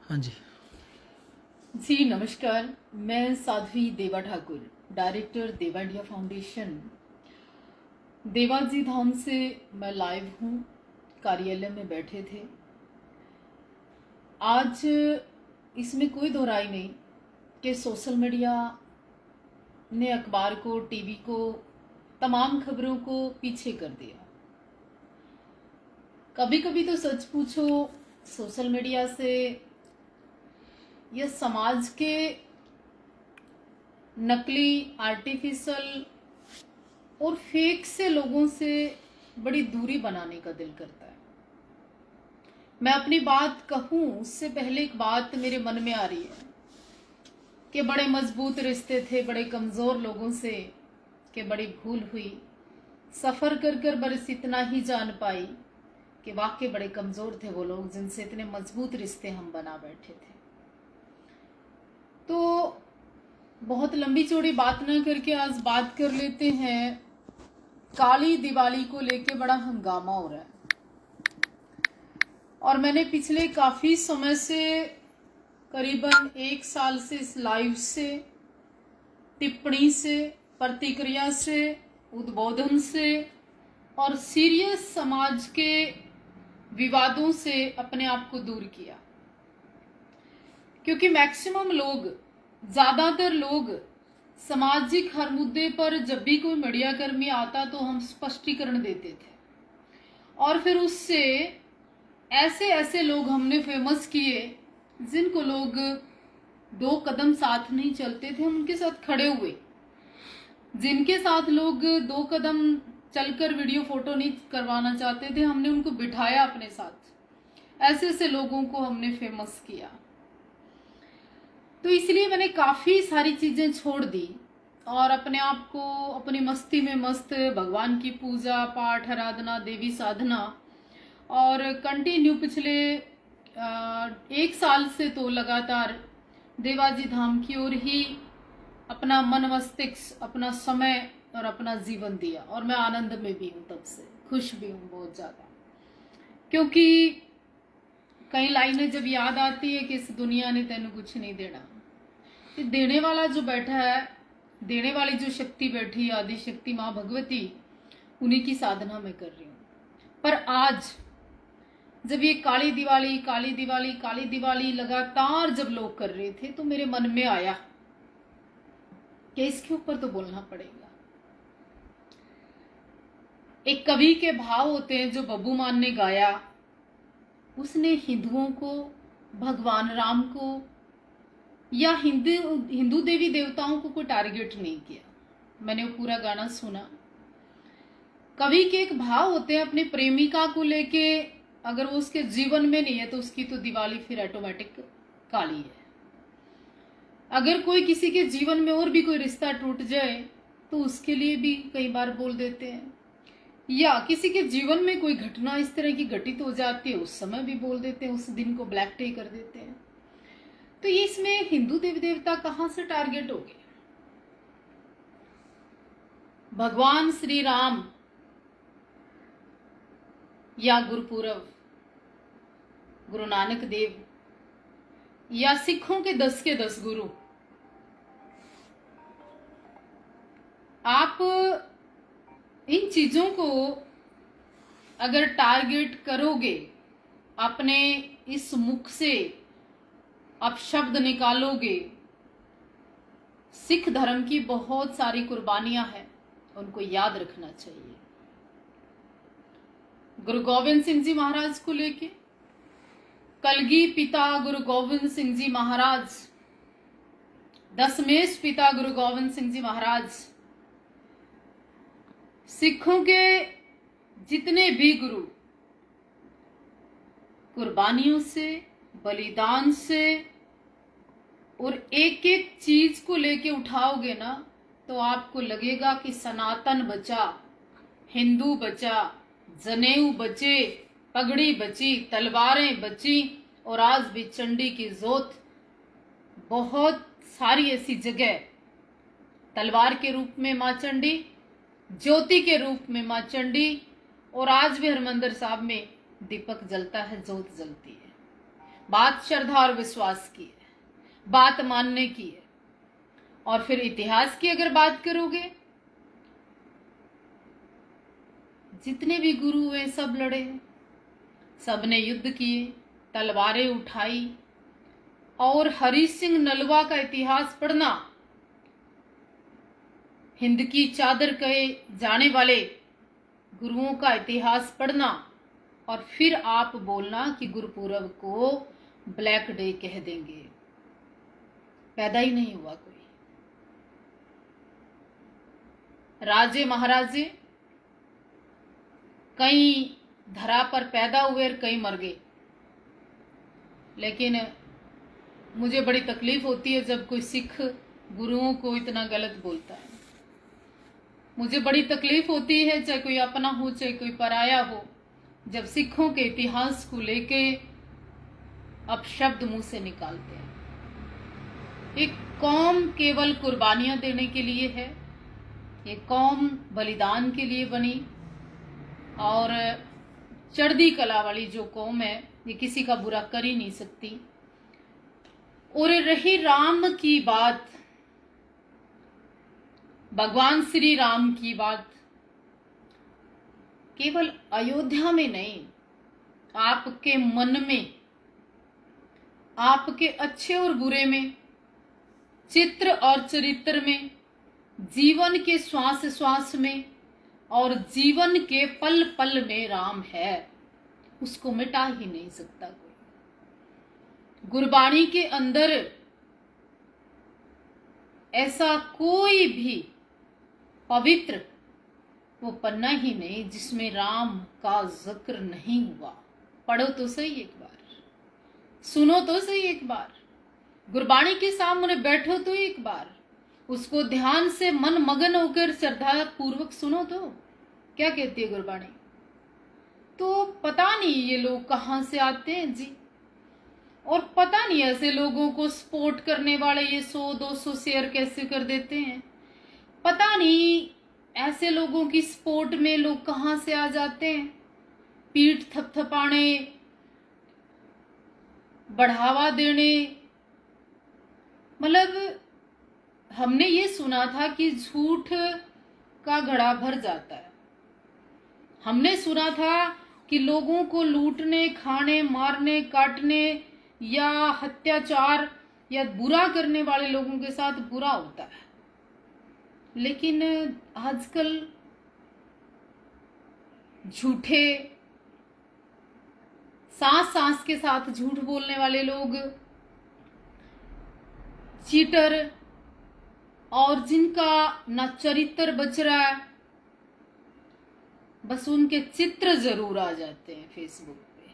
हाँ जी। जी नमस्कार। मैं साध्वी देवा ठाकुर, डायरेक्टर देवा इंडिया फाउंडेशन, देवाजी धाम से मैं लाइव हूँ। कार्यालय में बैठे थे। आज इसमें कोई दो राय नहीं कि सोशल मीडिया ने अखबार को, टीवी को, तमाम खबरों को पीछे कर दिया। कभी कभी तो सच पूछो, सोशल मीडिया से यह समाज के नकली, आर्टिफिशियल और फेक से लोगों से बड़ी दूरी बनाने का दिल करता है। मैं अपनी बात कहूं उससे पहले एक बात मेरे मन में आ रही है कि बड़े मजबूत रिश्ते थे बड़े कमजोर लोगों से, कि बड़ी भूल हुई। सफर कर कर बस इतना ही जान पाई कि वाकई बड़े कमजोर थे वो लोग जिनसे इतने मजबूत रिश्ते हम बना बैठे थे। तो बहुत लंबी चौड़ी बात ना करके आज बात कर लेते हैं। काली दिवाली को लेके बड़ा हंगामा हो रहा है और मैंने पिछले काफी समय से, करीबन 1 साल से, इस लाइव से, टिप्पणी से, प्रतिक्रिया से, उद्बोधन से और सीरियस समाज के विवादों से अपने आप को दूर किया, क्योंकि मैक्सिमम लोग, ज्यादातर लोग सामाजिक हर मुद्दे पर जब भी कोई मीडिया कर्मी आता तो हम स्पष्टीकरण देते थे और फिर उससे ऐसे ऐसे लोग हमने फेमस किए जिनको लोग 2 कदम साथ नहीं चलते थे, हम उनके साथ खड़े हुए। जिनके साथ लोग 2 कदम चलकर वीडियो फोटो नहीं करवाना चाहते थे, हमने उनको बिठाया अपने साथ। ऐसे ऐसे लोगों को हमने फेमस किया। तो इसलिए मैंने काफी सारी चीजें छोड़ दी और अपने आप को अपनी मस्ती में मस्त, भगवान की पूजा पाठ, आराधना, देवी साधना और कंटिन्यू पिछले 1 साल से तो लगातार देवाजी धाम की ओर ही अपना मन मस्तिष्क, अपना समय और अपना जीवन दिया। और मैं आनंद में भी हूँ, तब से खुश भी हूँ बहुत ज्यादा, क्योंकि कई लाइनें जब याद आती है कि इस दुनिया ने तेन कुछ नहीं देना, तो देने वाला जो बैठा है, देने वाली जो शक्ति बैठी, आदि शक्ति माँ भगवती, उन्हीं की साधना में कर रही हूँ। पर आज जब ये काली दिवाली, काली दिवाली, काली दिवाली लगातार जब लोग कर रहे थे, तो मेरे मन में आया कि इसके ऊपर तो बोलना पड़ेगा। एक कवि के भाव होते हैं जो बब्बू मान ने गाया। उसने हिंदुओं को, भगवान राम को या हिंदू देवी देवताओं को कोई टारगेट नहीं किया। मैंने वो पूरा गाना सुना। कवि के एक भाव होते हैं अपने प्रेमिका को लेके, अगर वो उसके जीवन में नहीं है तो उसकी तो दिवाली फिर ऑटोमेटिक काली है। अगर कोई किसी के जीवन में और भी कोई रिश्ता टूट जाए तो उसके लिए भी कई बार बोल देते हैं, या किसी के जीवन में कोई घटना इस तरह की घटित हो जाती है उस समय भी बोल देते हैं, उस दिन को ब्लैक डे कर देते हैं। तो ये इसमें हिंदू देवी देवता कहां से टारगेट हो गए? भगवान श्री राम या गुरुपुरब, गुरु नानक देव या सिखों के 10 के 10 गुरु, आप इन चीजों को अगर टारगेट करोगे, अपने इस मुख से आप शब्द निकालोगे, सिख धर्म की बहुत सारी कुर्बानियां हैं, उनको याद रखना चाहिए। गुरु गोविंद सिंह जी महाराज को लेके, कलगी पिता गुरु गोविंद सिंह जी महाराज, दशमेश पिता गुरु गोविंद सिंह जी महाराज, सिखों के जितने भी गुरु कुर्बानियों से, बलिदान से और एक एक चीज को लेके उठाओगे ना, तो आपको लगेगा कि सनातन बचा, हिंदू बचा, जनेऊ बचे, पगड़ी बची, तलवारें बची और आज भी चंडी की जोत बहुत सारी ऐसी जगह, तलवार के रूप में मां चंडी, ज्योति के रूप में मां चंडी, और आज भी हरमंदिर साहब में दीपक जलता है, जोत जलती है। बात श्रद्धा और विश्वास की है, बात मानने की है। और फिर इतिहास की अगर बात करोगे, जितने भी गुरु हुए सब लड़े, सबने युद्ध किए, तलवारें उठाई। और हरि सिंह नलवा का इतिहास पढ़ना, हिंद की चादर कहे जाने वाले गुरुओं का इतिहास पढ़ना, और फिर आप बोलना कि गुरुपूरब को ब्लैक डे कह देंगे। पैदा ही नहीं हुआ कोई। राजे महाराजे कई धरा पर पैदा हुए और कई मर गए। लेकिन मुझे बड़ी तकलीफ होती है जब कोई सिख गुरुओं को इतना गलत बोलता है। मुझे बड़ी तकलीफ होती है, चाहे कोई अपना हो चाहे कोई पराया हो, जब सिखों के इतिहास को लेके अपशब्द मुंह से निकालते हैं। एक कौम केवल कुर्बानियां देने के लिए है, ये कौम बलिदान के लिए बनी। और चढ़दी कला वाली जो कौम है, ये किसी का बुरा कर ही नहीं सकती। और रही राम की बात, भगवान श्री राम की बात, केवल अयोध्या में नहीं, आपके मन में, आपके अच्छे और बुरे में, चित्र और चरित्र में, जीवन के श्वास श्वास में और जीवन के पल पल में राम है। उसको मिटा ही नहीं सकता कोई। गुरबाणी के अंदर ऐसा कोई भी पवित्र वो पन्ना ही नहीं जिसमें राम का जिक्र नहीं हुआ। पढ़ो तो सही एक बार, सुनो तो सही एक बार, गुरबाणी के सामने बैठो तो एक बार, उसको ध्यान से मन मगन होकर श्रद्धा पूर्वक सुनो तो क्या कहती है गुरबाणी। तो पता नहीं ये लोग कहां से आते हैं जी, और पता नहीं ऐसे लोगों को सपोर्ट करने वाले ये 100-200 शेयर कैसे कर देते हैं। पता नहीं ऐसे लोगों की सपोर्ट में लोग कहां से आ जाते हैं, पीठ थपथपाने, बढ़ावा देने। मतलब हमने ये सुना था कि झूठ का घड़ा भर जाता है। हमने सुना था कि लोगों को लूटने, खाने, मारने, काटने या अत्याचार या बुरा करने वाले लोगों के साथ बुरा होता है। लेकिन आजकल झूठे, सांस सांस के साथ झूठ बोलने वाले लोग, चीटर, और जिनका ना चरित्र बच रहा है, बस उनके चित्र जरूर आ जाते हैं फेसबुक पे।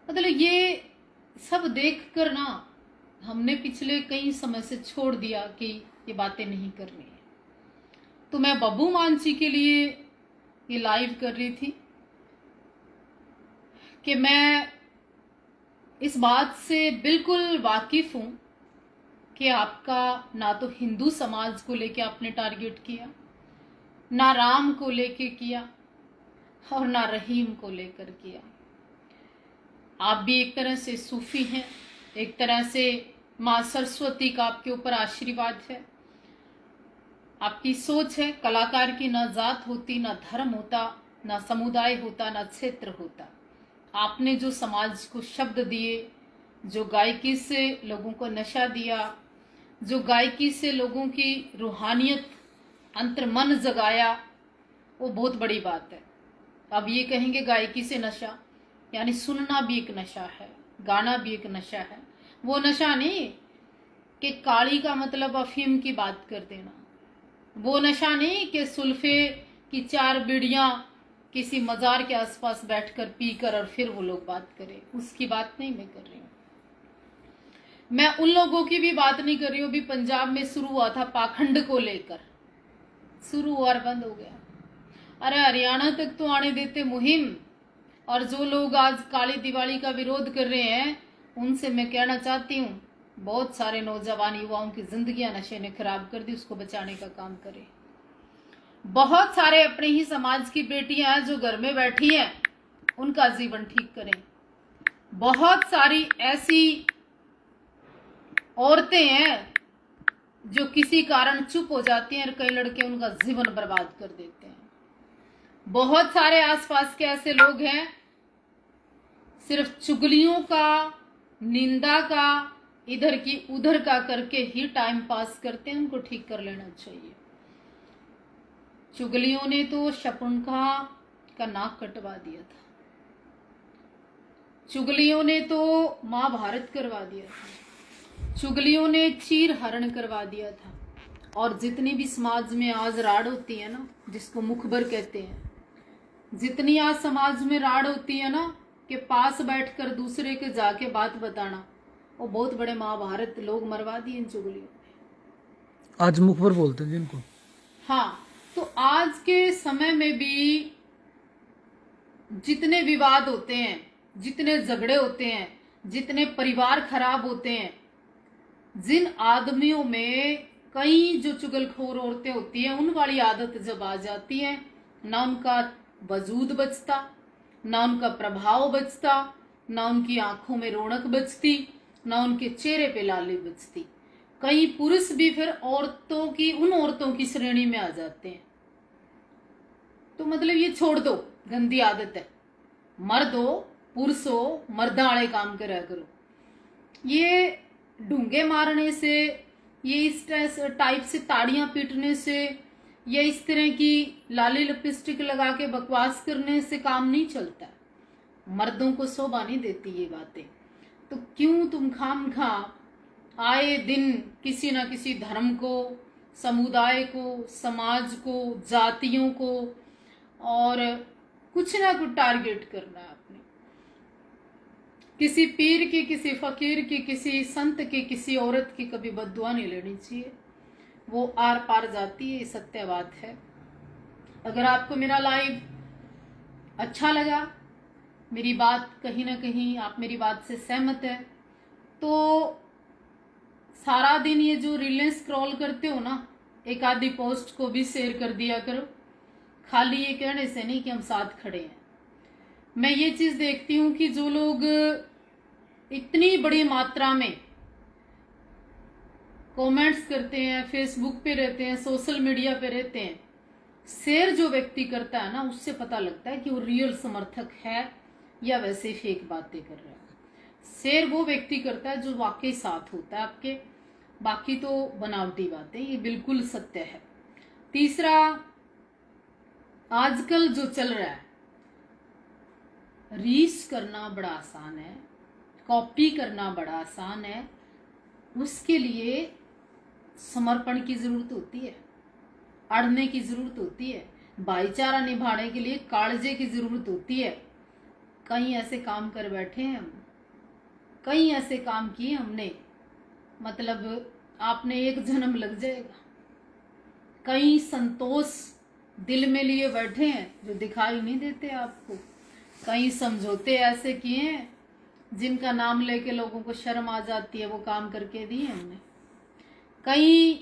मतलब ये सब देख कर ना हमने पिछले कई समय से छोड़ दिया कि ये बातें नहीं करनी है। तो मैं बब्बू मानसी के लिए ये लाइव कर रही थी कि मैं इस बात से बिल्कुल वाकिफ हूं कि आपका ना तो हिंदू समाज को लेके आपने टारगेट किया, ना राम को लेके किया, और ना रहीम को लेकर किया। आप भी एक तरह से सूफी हैं, एक तरह से माँ सरस्वती का आपके ऊपर आशीर्वाद है। आपकी सोच है, कलाकार की ना जात होती, ना धर्म होता, ना समुदाय होता, ना क्षेत्र होता। आपने जो समाज को शब्द दिए, जो गायकी से लोगों को नशा दिया, जो गायकी से लोगों की रूहानियत, अंतर्मन जगाया, वो बहुत बड़ी बात है। अब ये कहेंगे गायकी से नशा, यानी सुनना भी एक नशा है, गाना भी एक नशा है। वो नशा नहीं कि काली का मतलब अफीम की बात कर देना, वो नशा नहीं कि सुल्फे की 4 बीड़ियां किसी मजार के आसपास बैठकर पीकर और फिर वो लोग बात करें, उसकी बात नहीं मैं कर रही हूँ। मैं उन लोगों की भी बात नहीं कर रही हूँ। अभी पंजाब में शुरू हुआ था पाखंड को लेकर, शुरू और बंद हो गया। अरे हरियाणा तक तो आने देते मुहिम। और जो लोग आज काली दिवाली का विरोध कर रहे हैं, उनसे मैं कहना चाहती हूँ, बहुत सारे नौजवान युवाओं की जिंदगियां नशे ने खराब कर दी, उसको बचाने का काम करें। बहुत सारे अपने ही समाज की बेटियां हैं जो घर में बैठी हैं, उनका जीवन ठीक करें। बहुत सारी ऐसी औरतें हैं जो किसी कारण चुप हो जाती हैं और कई लड़के उनका जीवन बर्बाद कर देते हैं। बहुत सारे आसपास के ऐसे लोग हैं सिर्फ चुगलियों का, निंदा का, इधर की उधर का करके ही टाइम पास करते हैं। उनको ठीक कर लेना चाहिए। चुगलियों ने तो शकुंतला का नाक कटवा दिया था, चुगलियों ने तो महाभारत करवा दिया था, चुगलियों ने चीर हरण करवा दिया था। और जितनी भी समाज में आज राड़ होती है ना, जिसको मुखबर कहते हैं, जितनी आज समाज में राड़ होती है ना कि पास बैठकर दूसरे के जाके बात बताना, वो बहुत बड़े महाभारत लोग मरवा दिए इन चुगलियों ने। आज मुखबर बोलते हैं जिनको। हाँ, तो आज के समय में भी जितने विवाद होते हैं, जितने झगड़े होते हैं, जितने परिवार खराब होते हैं, जिन आदमियों में कई जो चुगलखोर औरतें होती हैं, उन वाली आदत जब आ जाती है, ना उनका वजूद बचता, ना उनका प्रभाव बचता, ना उनकी आंखों में रौनक बचती, ना उनके चेहरे पे लाली बचती। कई पुरुष भी फिर उन औरतों की श्रेणी में आ जाते हैं। तो मतलब ये छोड़ दो, गंदी आदत है। मर्द हो, पुरुष हो, मर्दा वाले काम करा करो। ये ढूंगे मारने से, ये इस टाइप से ताड़ियां पीटने से, या इस तरह की लाली लिपस्टिक लगा के बकवास करने से काम नहीं चलता। मर्दों को शोभा नहीं देती ये बातें। तो क्यों तुम खामखा आए दिन किसी ना किसी धर्म को, समुदाय को, समाज को, जातियों को और कुछ ना कुछ टारगेट करना है आपने। किसी पीर की, किसी फकीर की, किसी संत की, किसी औरत की कभी बद्दुआ नहीं लेनी चाहिए। वो आर पार जाती है, सत्य बात है। अगर आपको मेरा लाइव अच्छा लगा, मेरी बात कहीं ना कहीं आप मेरी बात से सहमत है, तो सारा दिन ये जो रीलें स्क्रॉल करते हो ना, एक आधी पोस्ट को भी शेयर कर दिया करो। खाली ये कहने से नहीं कि हम साथ खड़े हैं। मैं ये चीज देखती हूँ कि जो लोग इतनी बड़ी मात्रा में कमेंट्स करते हैं, फेसबुक पे रहते हैं, सोशल मीडिया पे रहते हैं, शेयर जो व्यक्ति करता है ना, उससे पता लगता है कि वो रियल समर्थक है या वैसे फेक बातें कर रहा है। शेयर वो व्यक्ति करता है जो वाकई साथ होता है आपके, बाकी तो बनावटी बातें। ये बिल्कुल सत्य है। तीसरा, आजकल जो चल रहा है, रीस करना बड़ा आसान है, कॉपी करना बड़ा आसान है। उसके लिए समर्पण की जरूरत होती है, अड़ने की जरूरत होती है, भाईचारा निभाने के लिए काळजे की जरूरत होती है। कई ऐसे काम कर बैठे हैं हम, कई ऐसे काम किए हमने, मतलब आपने एक जन्म लग जाएगा। कई संतोष दिल में लिए बैठे हैं जो दिखाई नहीं देते आपको। कई समझौते ऐसे किए हैं जिनका नाम लेके लोगों को शर्म आ जाती है, वो काम करके दिए हमने। कई